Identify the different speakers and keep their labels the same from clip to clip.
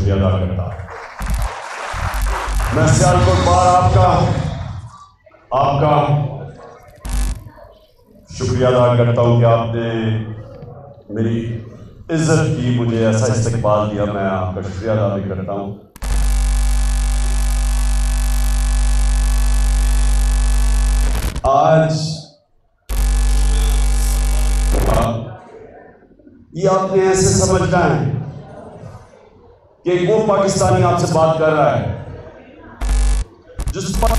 Speaker 1: شکریہ ادا کرتا ہوں۔ میں سیالکوٹ بار آپ کا شکریہ ادا کرتا ہوں کہ آپ نے میری عزت کی، مجھے ایسا استقبال دیا، میں آپ کا شکریہ ادا بھی کرتا ہوں۔ آج یہ آپ نے ایسے سمجھنا ہے کہ وہ پاکستانی آپ سے بات کر رہا ہے جس پر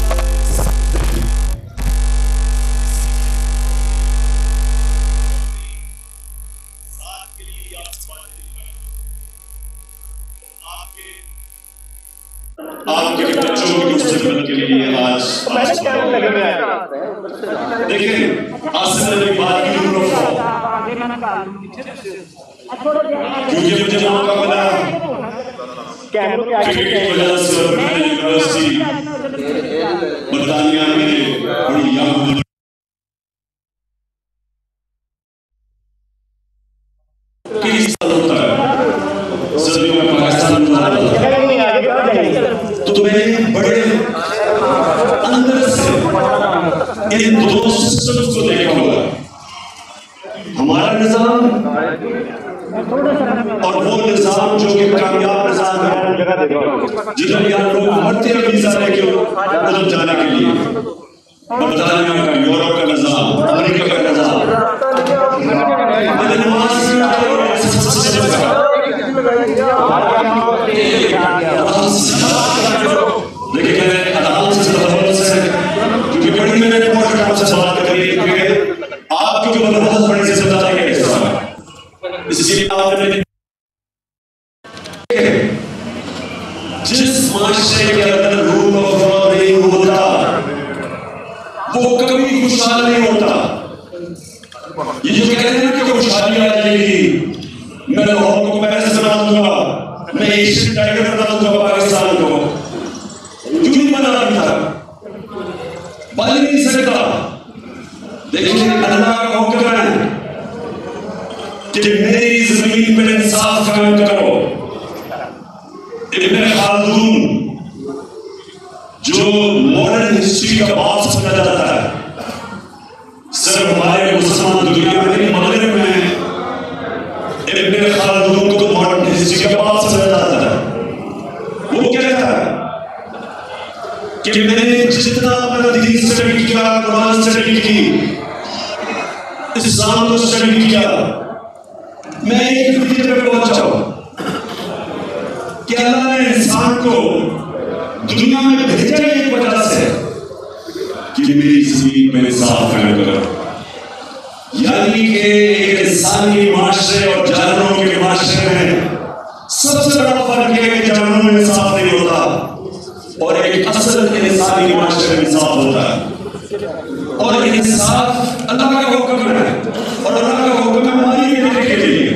Speaker 1: آپ کے بچوں کی مستقبل کے لیے آج دیکھیں آصف نے بھی بات کی ضرورت کیونکہ مجھے موقع ملا کرکٹ کی وجہ سے اور میں یونیورسٹی برطانیہ میں بڑی یاد کس طرح ہوتا ہے صدیوں میں پاکستان تو میں بڑے اندر سے ان دو سسٹمز کو دیکھا ہوا ہمارا نظام اور وہ نظام جو کہ کامیاب نظام ہے جنہوں یہاں لوگ مرتے ہیں ویزا لے کے ادھر جانے کے لیے، برطانیہ کا، یورپ کا نظام، امریکہ کا نظام، لیکن میں آرام سے تفضل سے کیونکہ بڑی میں نے بہت کام سے بات کر رہی کیونکہ آپ کی جو بہت بڑی سے بتا رہی ہے اس لیے آپ نے جس معاشرے کے اندر رول آف لا نہیں ہوتا وہ کبھی خوشحال نہیں ہوتا۔ یہ جو کہتے ہیں کہ خوشحالی آ جائے گی، میں لاہور کو پیرس بنا دوں گا، میں ایشین ٹائگر بنا دوں گا پاکستان کو، کیوں نہیں بنا رہا بن نہیں سکتا۔ دیکھیں اللہ کا حکم ہے کہ میری زمین پر انصاف قائم کرو۔ ابن خلدون جو ماڈرن ہسٹری کا باپ سمجھا جاتا ہے، صرف ہمارے مسلمان دنیا میں نہیں مغرب میں ابن خلدون کو ماڈرن ہسٹری کا باپ سمجھا جاتا ہے۔ وہ کہتا ہے کہ میں نے جتنا اپنا دین اسٹڈی کیا، قرآن اسٹڈی کی، اسلام کو اسٹڈی کیا، میں ایک نتیجے پہ پہنچا ہوں کہ اللہ نے انسان کو دنیا میں بھیجا ایک وجہ سے کہ میری زمین میں انصاف قائم کرو، یعنی کہ ایک انسانی معاشرے اور جانوروں کے معاشرے میں سب سے بڑا فرق ہے کہ جانوروں میں انصاف نہیں ہوتا اور ایک اصل انسانی معاشرے میں انصاف ہوتا ہے، اور انصاف اللہ کا حکم ہے اور اللہ کا حکم ہے ہماری بیٹے کے لیے۔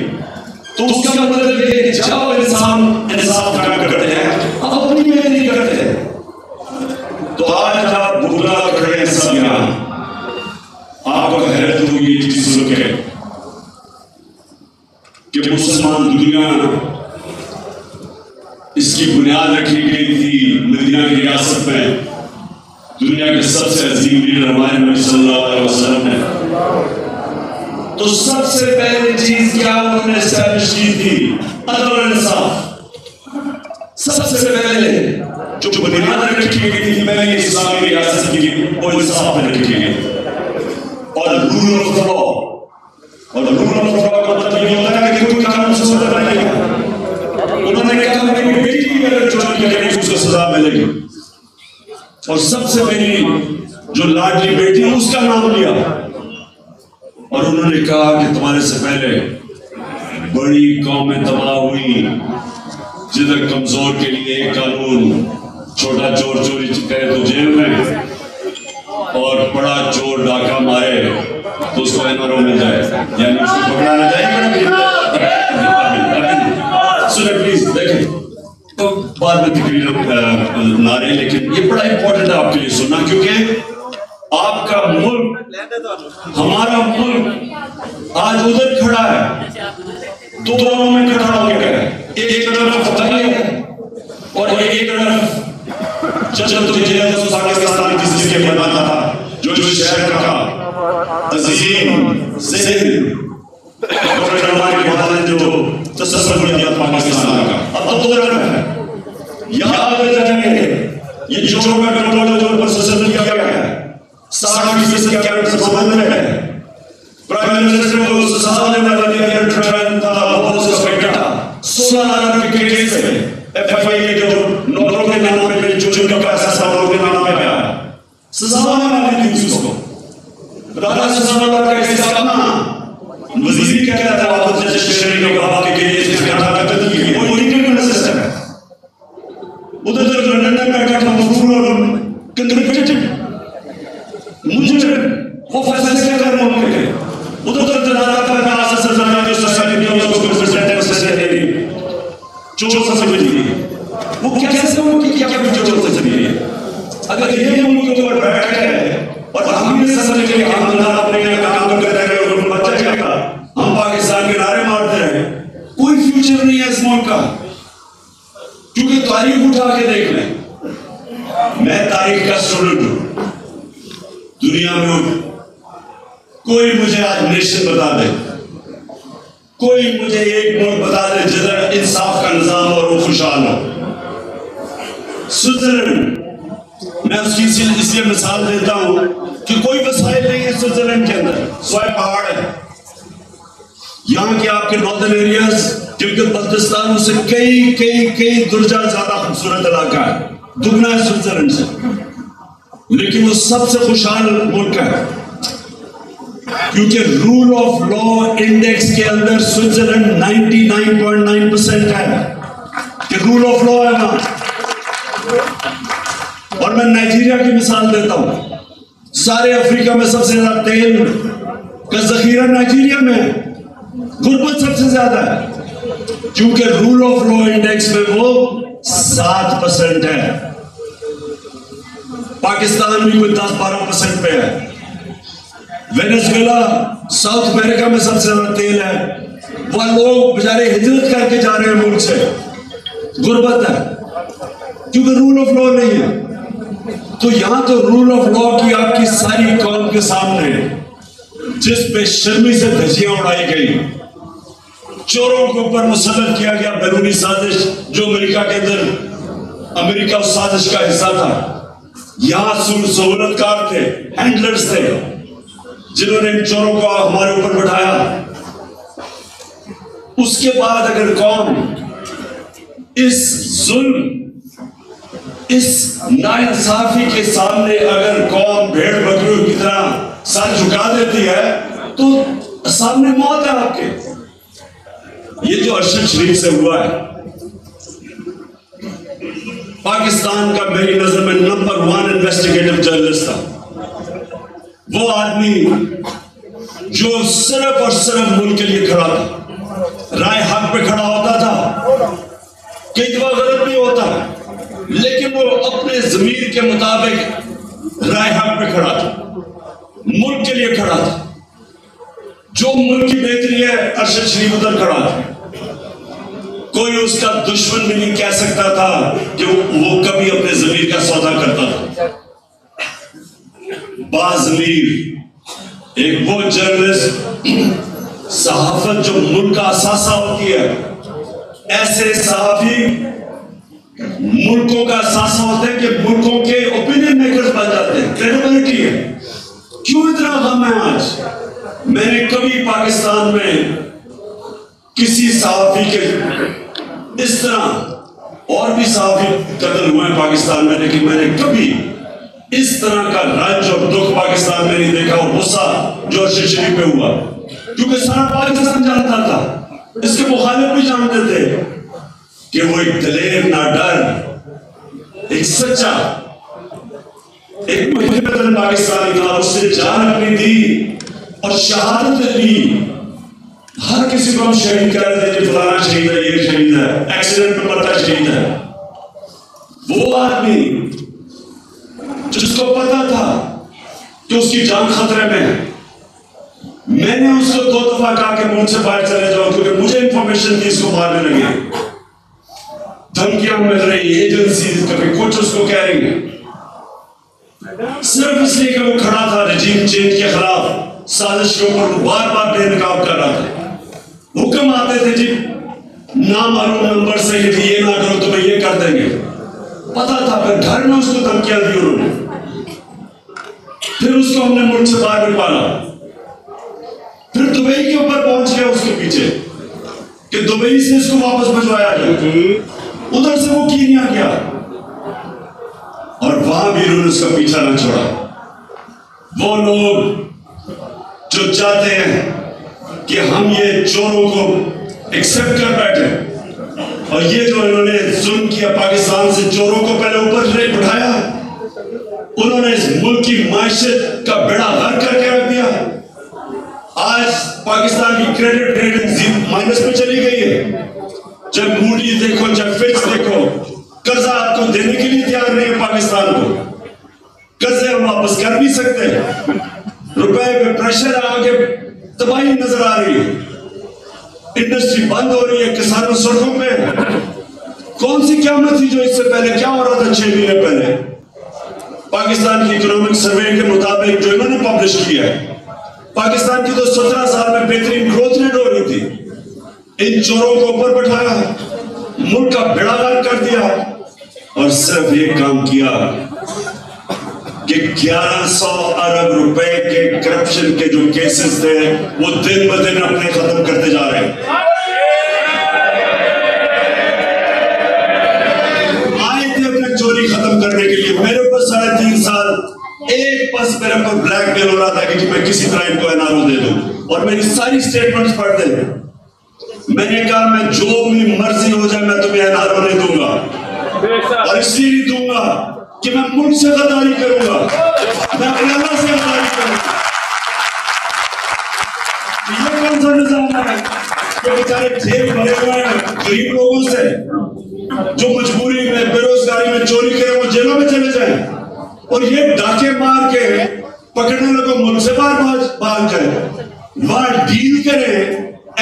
Speaker 1: تو اس کا مطلب یہ کہ جب انسان انصاف قائم کرتے ہیں اب اپنی میں نہیں کرتے۔ تو آج آپ بھولا کھڑے ہیں سب یہاں، آپ کو حیرت ہوگی یہ چیز سن کے کہ مسلمان دنیا اس کی بنیاد رکھی گئی تھی مدینہ کی ریاست میں، دنیا کے سب سے عظیم لیڈر ہمارے نبی صلی اللہ علیہ وسلم نے۔ تو سب سے پہلی چیز کیا انہوں نے اسٹیبلش کی تھی؟ عدل و انصاف۔ سب سے پہلے جو بنیاد رکھی گئی تھی میں نے اسلامی ریاست کی وہ انصاف میں رکھی گئی، اور رول آف لا، اور رول آف لا کا مطلب یہ ہوتا ہے کہ کوئی قانون سے بدل نہیں گا۔ انہوں نے کہا میری بیٹی بھی اگر چوری کرے گی اس کو سزا ملے گی، اور سب سے پہلی جو لاڈلی بیٹی ہے اس کا نام لیا، اور انہوں نے کہا کہ تمہارے سے پہلے بڑی قومیں تباہ ہوئی جدھر کمزور کے لیے ایک قانون، چھوٹا چور چوری کرے تو جیل میں، اور بڑا چور ڈاکہ مارے تو اس کو NRO مل جائے، یعنی اس کو پکڑا نہ جائے۔ سنیں پلیز دیکھیں تو بعد میں تقریر نہ رہے، لیکن یہ بڑا امپورٹنٹ ہے آپ کے لیے سننا، کیونکہ آپ کا ملک، ہمارا ملک آج ادھر کھڑا ہے، دو دونوں میں کھڑا ہو گیا ہے۔ ایک طرف فتح ہے اور ایک طرف جب تو جیل پاکستان کی کے بناتا تھا جو شہر کا عظیم ذہن جو تصور کیا پاکستان کا اب تو ہے یاد رکھیں یہ جو کا کنٹرول جو پروسیسر کیا گیا ہے 60% کیبنٹ سے سمبند ہے پرائم منسٹر کو سزا دینے والا یہ ٹرائل تھا بہت سسپیکٹ تھا 16 کے کیس ہے ایف آئی اے جو نوروں کے نام پہ جو کا پیسہ سوالوں کے نام پہ آیا سزا والی تھی اس کو راجا سزا والا کا کیس اپنا وزیر کیا کہتا ہے واپس جیسے شہری کو کہا کہ یہ اس کے کہا قتل کی ہے وہ لیگل سسٹم ہے ادھر لندن میں بیٹھا مفرور اور کنوکٹڈ مجرم وہ فیصلے کیا کر رہے ہیں ادھر جنازہ پر کہا سزا جو سوسائٹی نے اس کو پریزنٹ سے دے دی چور سے سمجھ لی وہ کیسے ہو کہ کیا چور سے سمجھ لی اگر یہ ملک کے اوپر بیٹھ ہے اور ہم یہ سمجھ لیں کہ ہم اپنے کام کر رہے ہیں اور بچہ جائے گا ہم پاکستان کے نعرے مارتے ہیں کوئی فیوچر نہیں ہے اس ملک کا کیونکہ تاریخ اٹھا کے دیکھ لیں میں تاریخ کا اسٹوڈنٹ ہوں دنیا میں کوئی مجھے آج نیشن بتا دے کوئی مجھے ایک ملک بتا دے جدھر انصاف کا نظام اور وہ خوشحال ہو سوئٹزرلینڈ میں اس کی اس لیے مثال دیتا ہوں کہ کوئی وسائل نہیں ہے سوئٹزرلینڈ کے اندر سوائے پہاڑ ہے یہاں کے آپ کے ناردرن ایریاز کیونکہ بلتستان سے کئی درجہ زیادہ خوبصورت علاقہ ہے دگنا ہے سوئٹزرلینڈ سے لیکن وہ سب سے خوشحال ملک ہے کیونکہ رول آف لا انڈیکس کے اندر سوئٹزرلینڈ 99.9% ہے کہ رول آف لا ہے وہاں اور میں نائجیریا کی مثال دیتا ہوں سارے افریقہ میں سب سے زیادہ تیل کا ذخیرہ نائجیریا میں ہے غربت سب سے زیادہ ہے کیونکہ رول آف لا انڈیکس میں وہ 7% ہے پاکستان بھی کوئی 10-12% پہ ہے وینزویلا ساؤتھ امریکہ میں سب سے زیادہ تیل ہے وہ لوگ بیچارے ہجرت کر کے جا رہے ہیں ملک سے غربت ہے کیونکہ رول آف لا نہیں ہے تو یہاں تو رول آف لا کی آپ کی ساری قوم کے سامنے جس پہ شرمی سے دھجیاں اڑائی گئی چوروں کے اوپر مسلط کیا گیا بیرونی سازش جو امریکہ کے اندر امریکہ اس سازش کا حصہ تھا یہاں سہولت کار تھے ہینڈلرز تھے جنہوں نے ان چوروں کو ہمارے اوپر بٹھایا اس کے بعد اگر قوم اس ظلم اس ناانصافی کے سامنے اگر قوم بھیڑ بکریوں کی طرح سر جھکا دیتی ہے تو سامنے موت ہے آپ کے یہ جو ارشد شریف سے ہوا ہے پاکستان کا میری نظر میں نمبر 1 انویسٹیگیٹو جرنلسٹ تھا وہ آدمی جو صرف اور صرف ملک کے لیے کھڑا تھا رائے حق پہ کھڑا ہوتا تھا کئی دفعہ غلط بھی ہوتا ہے لیکن وہ اپنے ضمیر کے مطابق رائے حق پہ کھڑا تھا ملک کے لیے کھڑا تھا جو ملک کی بہتری ہے ارشد شریف ادھر کھڑا تھا کوئی اس کا دشمن بھی نہیں کہہ سکتا تھا کہ وہ کبھی اپنے ضمیر کا سودا کرتا تھا باضمیر ایک وہ جرنلسٹ صحافت جو ملک کا اثاثہ ہوتی ہے ایسے صحافی ملکوں کا اثاثہ ہوتے ہیں کہ ملکوں کے اوپینین میکرز بن جاتے ہیں کریڈیبلٹی ہے کیوں اتنا غم ہے آج میں نے کبھی پاکستان میں کسی صحافی کے اس طرح اور بھی صحافی قتل ہوئے ہیں پاکستان میں لیکن میں نے کبھی اس طرح کا رنج اور دکھ پاکستان میں نہیں دیکھا اور غصہ جو ارشد شریف پہ ہوا کیونکہ سارا پاکستان جانتا تھا اس کے مخالف بھی جانتے تھے کہ وہ ایک دلیر ناڈر ایک سچا ایک محب پاکستانی تھا اس سے جان اپنی دی اور شہادت لی ہر کسی کو ہم شہید کر رہے تھے فلانا شہید ہے یہ شہید ہے ایکسیڈنٹ میں پتہ شہید ہے وہ آدمی جس کو پتا تھا کہ اس کی جان خطرے میں ہے میں نے اس کو 2 دفعہ کہا کہ ملک سے باہر چلے جاؤ کیونکہ مجھے انفارمیشن تھی اس کو مارنے لگے دھمکیاں مل رہی ایجنسیز کبھی کچھ اس کو کہہ رہی ہیں، صرف اس لیے کہ وہ کھڑا تھا رجیم چینج کے خلاف سازش کے اوپر بار بار بے نقاب کر رہا تھا۔ حکم آتے تھے جی نامعلوم نمبر سے یہ نہ کرو تمہیں یہ کر دیں گے، پتا تھا، پھر گھر میں اس کو دھمکیاں دی انہوں نے، پھر اس کو ہم نے ملک سے باہر نکالا، پھر دبئی کے اوپر پہنچ گیا اس کے پیچھے کہ دبئی سے اس کو واپس بھجوایا جائے، ادھر سے وہ کینیا گیا اور وہاں بھی انہوں نے اس کا پیچھا نہ چھوڑا۔ وہ لوگ جو چاہتے ہیں کہ ہم یہ چوروں کو ایکسپٹ کر بیٹھے، اور یہ جو انہوں نے ظلم کیا پاکستان سے، چوروں کو پہلے اوپر بٹھایا، انہوں نے اس ملک کی معیشت کا بیڑا غرق کر کے رکھ دیا۔ آج پاکستان کی کریڈٹ ریٹنگ مائنس میں چلی گئی ہے، جب موڈی دیکھو، جب فچ دیکھو، قرضہ آپ کو دینے کے لیے تیار نہیں ہے پاکستان کو، قرضے ہم واپس کر بھی سکتے ہیں، روپے پہ پریشر آگے تباہی نظر آ رہی ہے، انڈسٹری بند ہو رہی ہے، کسانوں سڑکوں پہ۔ کون سی قیامت تھی جو اس سے پہلے کیا ہو رہا تھا 6 مہینے پہلے؟ پاکستان کی اکنامک سروے کے مطابق جو انہوں نے پبلش کیا ہے، پاکستان کی تو 17 سال میں بہترین گروتھ ریٹ ہو رہی تھی، ان چوروں کو اوپر بٹھایا، ملک کا بیڑا غرق کر دیا، اور صرف یہ کام کیا کہ 1100 ارب روپے کے کرپشن کے جو کیسز تھے وہ دن بدن اپنے ختم کرتے جا رہے ہیں۔ آئے تھے اپنے چوری ختم کرنے کے لیے، میرے اوپر 3.5 سال ایک بس میرے اوپر بلیک میل ہو رہا تھا کہ میں کسی طرح ان کو NRO دے دوں، اور میری ساری سٹیٹمنٹس پڑھتے ہیں۔ میں نے کہا میں جو بھی مرضی ہو جائے میں تمہیں NRO نہیں دوں گا، اور اس لیے نہیں دوں گا کہ میں ملک سے غداری کروں گا، میں اپنے اللہ سے غداری کروں گا۔ یہ کون سا نظام ہے کہ بیچارے ڈھیر بھرے ہوئے ہیں غریب لوگوں سے، جو مجبوری میں بے روزگاری میں چوری کریں وہ جیلوں میں چلے جائیں، اور یہ ڈاکے مار کے پکڑنے لگوں ملک سے باہر بھاگ جائیں، وہاں ڈیل کریں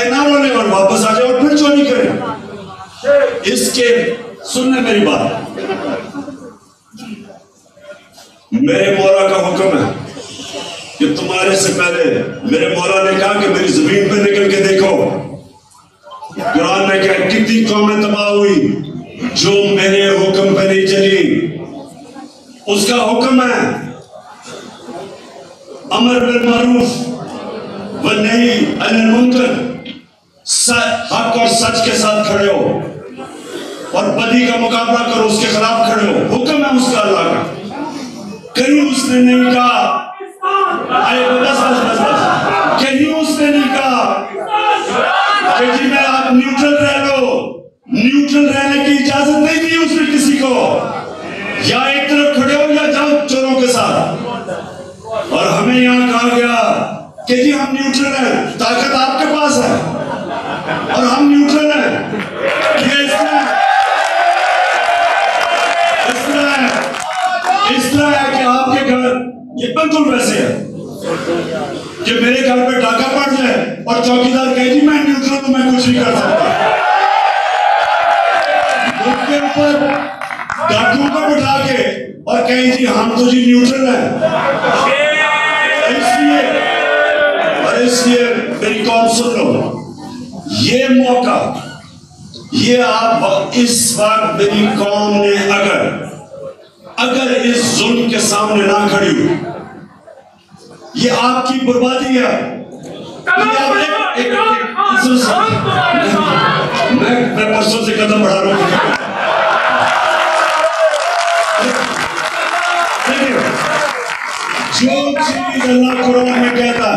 Speaker 1: NRO نے اور واپس آ جائے اور پھر چوری کریں۔ اس کے سننے میری بات، میرے مولا کا حکم ہے کہ تمہارے سے پہلے میرے مولا نے کہا کہ میری زمین پہ نکل کے دیکھو، قرآن میں کہا کتنی قومیں تباہ ہوئی جو میرے حکم پہ نہیں چلی۔ اس کا حکم ہے امر بالمعروف والنہی عن المنکر، حق اور سچ کے ساتھ کھڑے ہو اور بدی کا مقابلہ کرو، اس کے خلاف کھڑے ہو، حکم ہے اس کا اللہ کا۔ کہیں اس نے نہیں کہا کہیں اس نے نہیں کہا کہ جی میں آپ نیوٹرل رہ لو، نیوٹرل رہنے کی اجازت نہیں دی اس نے کسی کو، یا ایک طرف کھڑے ہو یا جاؤ چوروں کے ساتھ۔ اور ہمیں یہاں کہا گیا کہ جی ہم نیوٹرل ہیں، طاقت آپ کے پاس ہے اور ہم نیوٹرل ہیں۔ یہ اس طرح ہے کہ آپ کے گھر یہ بالکل ویسے ہے کہ میرے گھر پہ ڈاکہ پڑ جائے اور چوکیدار کہے جی میں نیوٹرل ہوں، میں کچھ نہیں کر سکتا، ان کے اوپر ڈاکوں کو بٹھا کے اور کہیں جی ہم تو جی نیوٹرل ہیں۔ اس لیے میری قوم سن لو، یہ موقع، یہ آپ اس وقت میری قوم نے اگر اس ظلم کے سامنے نہ کھڑی ہوئی، یہ آپ کی بربادی ہے۔ میں پرسوں سے قدم بڑھا رہا ہوں، جو چیز اللہ قرآن میں کہتا،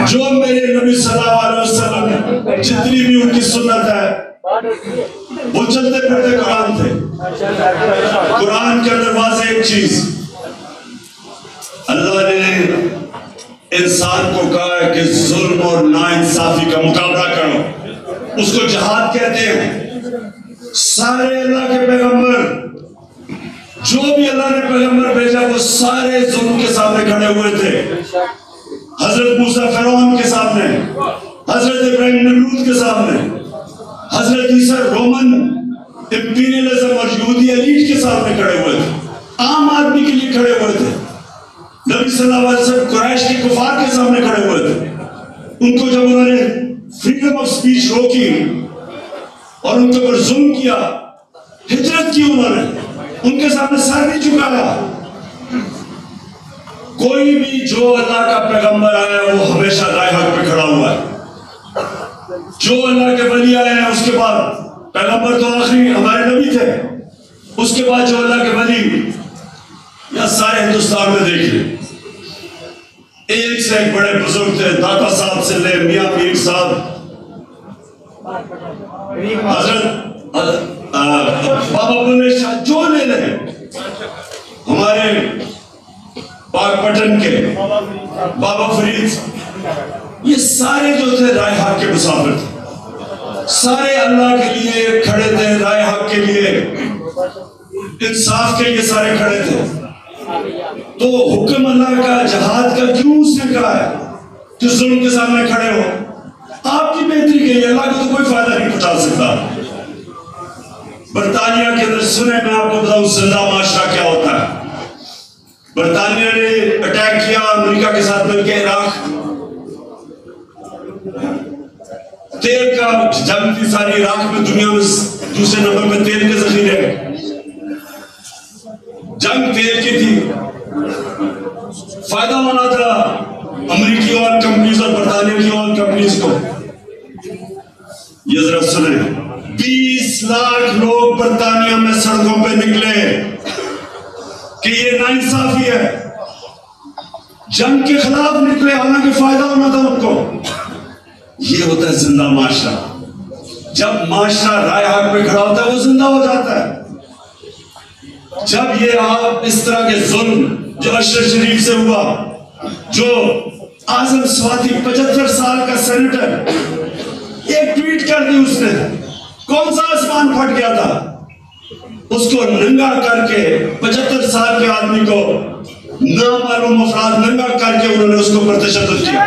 Speaker 1: جو میرے نبی صلی اللہ علیہ وسلم جتنی بھی ان کی سنت ہے وہ چلتے پھرتے قرآن تھے۔ قرآن کے اندر واضح ایک چیز، اللہ نے انسان کو کہا ہے کہ ظلم اور ناانصافی کا مقابلہ کرو، اس کو جہاد کہتے ہیں۔ سارے اللہ کے پیغمبر، جو بھی اللہ نے پیغمبر بھیجا وہ سارے ظلم کے سامنے کھڑے ہوئے تھے۔ حضرت موسیٰ فرعون کے سامنے، حضرت ابراہیم نمرود کے سامنے، حضرت عیسیٰ رومن امپیریلزم اور یہودی ایلیٹ کے سامنے کھڑے ہوئے تھے، عام آدمی کے لیے کھڑے ہوئے تھے۔ نبی صلی اللہ علیہ وسلم قریش کے کفار کے سامنے کھڑے ہوئے تھے، ان کو جب انہوں نے فریڈم آف سپیچ روکی اور ان کے اوپر ظلم کیا، ہجرت کی انہوں نے، ان کے سامنے سر نہیں جھکایا۔ کوئی بھی جو اللہ کا پیغمبر آیا وہ ہمیشہ رائے حق پہ کھڑا ہوا ہے۔ جو اللہ کے ولی آئے ہیں اس کے بعد، پیغمبر تو آخری ہمارے نبی تھے، اس کے بعد جو اللہ کے ولی یا سارے ہندوستان میں دیکھ لیں، ایک سے ایک بڑے بزرگ تھے، داتا صاحب سے لے میاں پیر صاحب، حضرت بابا بلے شاہ، جو لے لیں، ہمارے پاک پٹن کے بابا فرید، یہ سارے جو تھے رائے حق کے مسافر تھے، سارے اللہ کے لیے کھڑے تھے، رائے حق کے لیے، انصاف کے لیے سارے کھڑے تھے۔ تو حکم اللہ کا، جہاد کا کیوں اس نے کہا ہے کہ ظلم کے سامنے کھڑے ہو؟ آپ کی بہتری کے لیے، اللہ کو تو کوئی فائدہ نہیں پہنچا سکتا۔ برطانیہ کے اندر سنیں، میں آپ کو بتاؤں زندہ معاشرہ کیا ہوتا ہے۔ برطانیہ نے اٹیک کیا امریکہ کے ساتھ مل کے عراق، تیل کا جنگ تھی ساری عراق میں، دنیا میں دوسرے نمبر میں تیل کے ذخیرے، جنگ تیل کی تھی، فائدہ ہونا تھا امریکی آئل کمپنیز اور برطانیہ کی آئل کمپنیز کو۔ یہ ذرا سنیں، 20 لاکھ لوگ برطانیہ میں سڑکوں پہ نکلے کہ یہ ناانصافی ہے، جنگ کے خلاف نکلے، حالانکہ فائدہ ہونا تھا ان کو۔ یہ ہوتا ہے زندہ معاشرہ۔ جب معاشرہ رائے حق پہ کھڑا ہوتا ہے وہ زندہ ہو جاتا ہے۔ جب یہ آپ اس طرح کے ظلم جو اشرف شریف سے ہوا، جو اعظم سواتی 75 سال کا سینیٹر، ایک ٹویٹ کر دی اس نے، کون سا آسمان پھٹ گیا تھا، اس کو ننگا کر کے 75 سال کے آدمی کو نامعلوم افراد ننگا کر کے انہوں نے اس کو پر تشدد کیا۔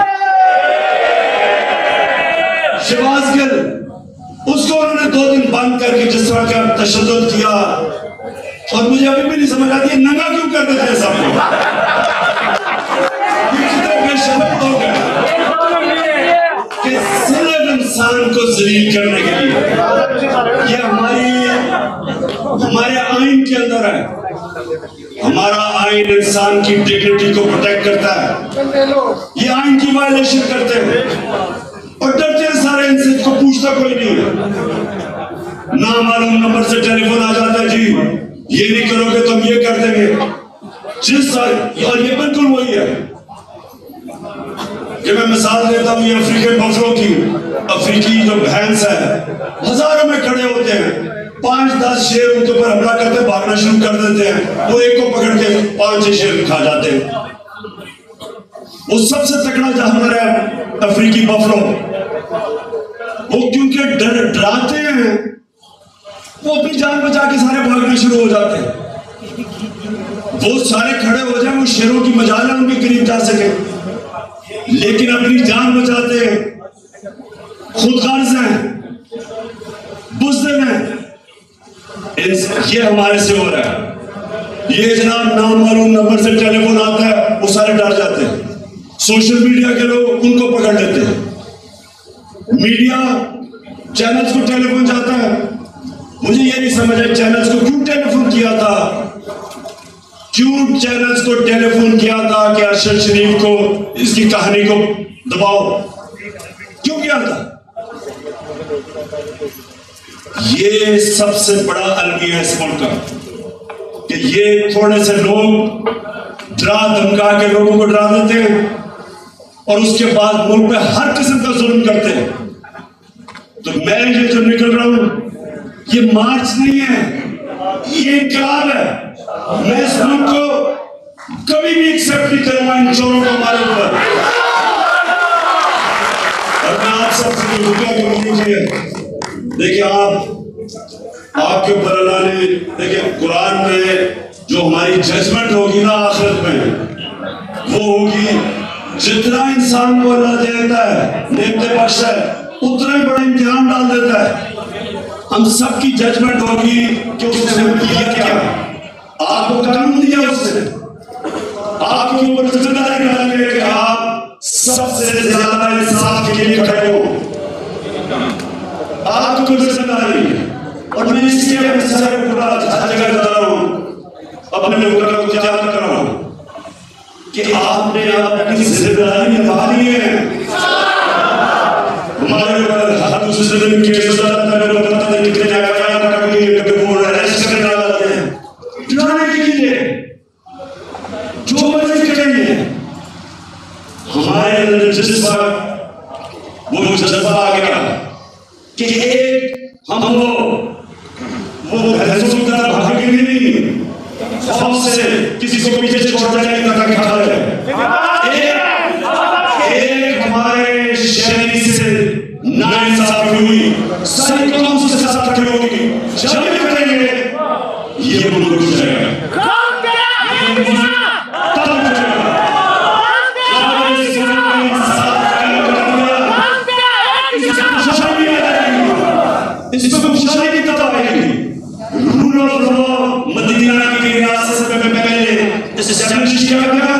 Speaker 1: شہباز گل، اس کو انہوں نے 2 دن بند کر کے جس طرح کا تشدد کیا، اور مجھے ابھی بھی نہیں سمجھ آتی ننگا کیوں کر دیتے ہیں سب کو؟ یہ کتنے بے شرم لوگ ہیں کہ صرف انسان کو ذلیل کرنے کے لیے۔ یہ ہمارے آئین کے اندر ہے، ہمارا آئین انسان کی ڈگنیٹی کو پروٹیکٹ کرتا ہے، یہ آئین کی وائلیشن کرتے ہیں اور ڈرتے ہیں سارے، ان سے کو پوچھتا کوئی نہیں ہے۔ نامعلوم نمبر سے ٹیلی فون آ جاتا ہے، جی یہ نہیں کرو گے تو ہم یہ کر دیں گے، اور یہ بالکل وہی ہے کہ میں مثال دیتا ہوں یہ افریقی بفلوں کی، افریقی جو بھینس ہے، ہزاروں میں کھڑے ہوتے ہیں، 5-10 شیر ان کے اوپر حملہ کرتے ہیں، بھاگنا شروع کر دیتے ہیں، وہ ایک کو پکڑ کے 5-6 شیر کھا جاتے ہیں۔ وہ سب سے تکڑا جانور ہے افریقی بفلو، وہ کیونکہ ڈراتے ہیں، وہ اپنی جان بچا کے سارے بھاگنا شروع ہو جاتے ہیں۔ وہ سارے کھڑے ہو جائیں، وہ شیروں کی مجال ہے ان کے قریب جا سکے، لیکن اپنی جان بچاتے ہیں، خود غرض ہیں، بزدل ہیں۔ یہ ہمارے سے ہو رہا ہے۔ یہ جناب نامعلوم نمبر سے ٹیلی فون آتا ہے، وہ سارے ڈر جاتے ہیں، سوشل میڈیا کے لوگ ان کو پکڑ لیتے ہیں، میڈیا چینلز کو ٹیلی فون جاتا ہے۔ مجھے یہ نہیں سمجھ ہے چینلز کو کیوں ٹیلی فون کیا تھا، کیوں چینلز کو ٹیلی فون کیا تھا کہ ارشد شریف کو اس کی کہانی کو دباؤ، کیوں کیا تھا؟ یہ سب سے بڑا المیہ ہے اس ملک کا کہ یہ تھوڑے سے لوگ ڈرا دھمکا کے لوگوں کو ڈرا دیتے ہیں اور اس کے بعد ملک پہ ہر قسم کا ظلم کرتے ہیں۔ تو میں یہ جو نکل رہا ہوں یہ مارچ نہیں ہے، یہ انقلاب ہے۔ میں اس ملک کو کبھی بھی ایکسپٹ نہیں کروں گا ان چوروں کو ہمارے اوپر، اور میں آپ سب سے رکا کہ دیکھیں آپ کے اوپر اللہ نے، دیکھیں قرآن میں جو ہماری ججمنٹ ہوگی نا آخرت میں، وہ ہوگی جتنا انسان کو اللہ دیتا ہے، نعمت بخش ہے، اتنا ہی بڑا امتحان ڈال دیتا ہے۔ ہم سب کی ججمنٹ ہوگی کہ اس نے ہمیں دیا کیا. آپ کو قانون دیا اس نے, آپ کے اوپر ذمہ داری ڈالی ہے کہ آپ سب سے زیادہ انصاف کے لیے کھڑے ہو. آپ کو ذمہ داری ہے. اور میں اس لیے اپنے سارے پورا ہر جگہ بتا رہا ہوں, اپنے ملک کو یاد کر رہا ہوں کہ آپ نے اپنی ذمہ داری نبھانی ہے. ہمارے اوپر ہر دوسرے دن کے پتہ نہیں کتنے کبھی وہ ریسٹ کرنے ڈالتے ہیں ڈرانے کے لیے جو مرضی کریں گے. ہمارے اندر جس وقت وہ جذبہ آ گیا کہ ایک ہم وہ بھینسوں کی طرح بھاگیں گے نہیں, خوف سے کسی کو پیچھے چھوڑ جانے کی طرح کھا رہے. ایک ہمارے شہری سے ناانصافی ہوئی, ساری قوم سے ساتھ کھڑی ہوگی. جب یہ کریں گے یہ ملک رک جائے گا. اس میں خوشحالی کی تب آئے گی. رول آف لا مدینہ کی ریاست میں پہلے اسٹیبلش کیا گیا,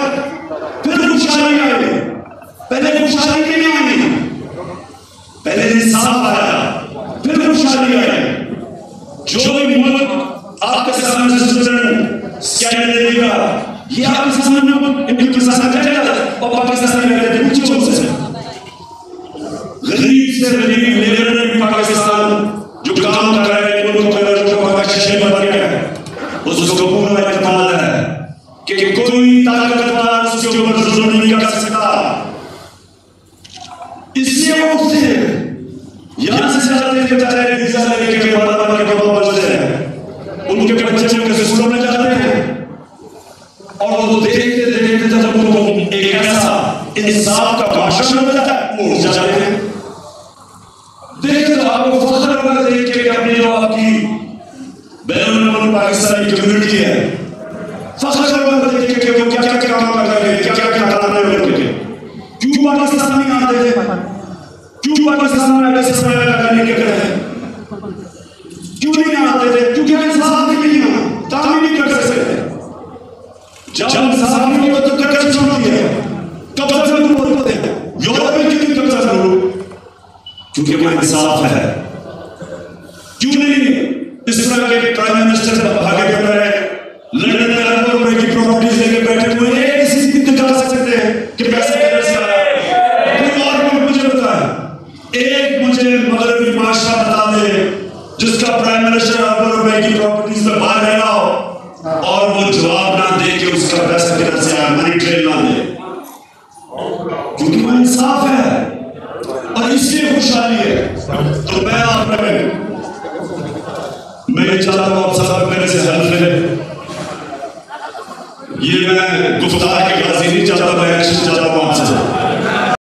Speaker 1: پھر خوشحالی آئے. پہلے خوشحالی کے نہیں آئی, پہلے انصاف آیا, پھر خوشحالی آئی. جو بھی ملک آپ کے سامنے سوئٹزرلینڈ اسکینڈینیویا یہ آپ کے سامنے ان کے ساتھ چلے گا اور پاکستان میں رہتے پوچھو سے غریب سے غریب لیبرل بھی پاکستان جو کام کر رہے ہیں ان کو جو پاکستان بن گیا ہے اس کو پورا اعتماد ہے کہ کوئی طاقتور اس کے اوپر ظلم نہیں کر سکتا. اس لیے وہ اٹھتے ہیں, یہاں سے جاتے ہیں بیچارے ویزا لے کے بڑا کے بابا بچتے ہیں, ان کے بچے ان کے اسکولوں میں جاتے ہیں اور وہ دیکھتے دیکھتے جب ان کو ایک ایسا انصاف کا باشن ملتا ہے وہ اٹھ جاتے ہیں. دیکھتے تو آپ کو فخر ہوگا دیکھ کے اپنی جو آپ کی بین الاقوامی پاکستانی کمیونٹی ہے, فخر ہوگا دیکھ کے وہ کیا کیا کام کر رہے ہیں, کیا کیا کرانے والے ہیں. کیوں پاکستان نہیں آتے تھے, کیوں پاکستان میں ایسے سمجھ لگانے کے کرے ہیں, کیوں نہیں آتے تھے, کیونکہ انصاف نہیں ہے, تعمیر نہیں کر سکتے. جب انصاف نہیں ہو تو کرپشن ہوتی ہے, قبضہ ضرور ہوتے ہیں. یورپ میں کتنی قبضہ ضرور, کیونکہ وہ انصاف ہے. کیوں نہیں اس طرح کے پرائم منسٹر بھاگے کر رہے ہیں, لندن میں اربوں روپے کی پراپرٹیز لے کے بیٹھے ہوئے ہیں, ایک اسی دن دکھا سکتے ہیں کہ پیسے کدھر سے آیا. کوئی اور ملک مجھے بتائے, ایک مجھے مغربی معاشرہ بتا دے جس کا پرائم منسٹر اربوں روپے کی پراپرٹیز میں باہر رہا ہو اور وہ جواب نہ دے کہ اس کا پیسہ کدھر سے آیا, منی ٹریل نہ دے, کیونکہ وہ انصاف ہے اور اس لیے خوشحالی ہے. تو میں آپ میں چاہتا ہوں آپ سب میرے سے حلف لیں. یہ میں گفتار کے غازی نہیں چاہتا, میں ایکشن چاہتا ہوں آپ سے.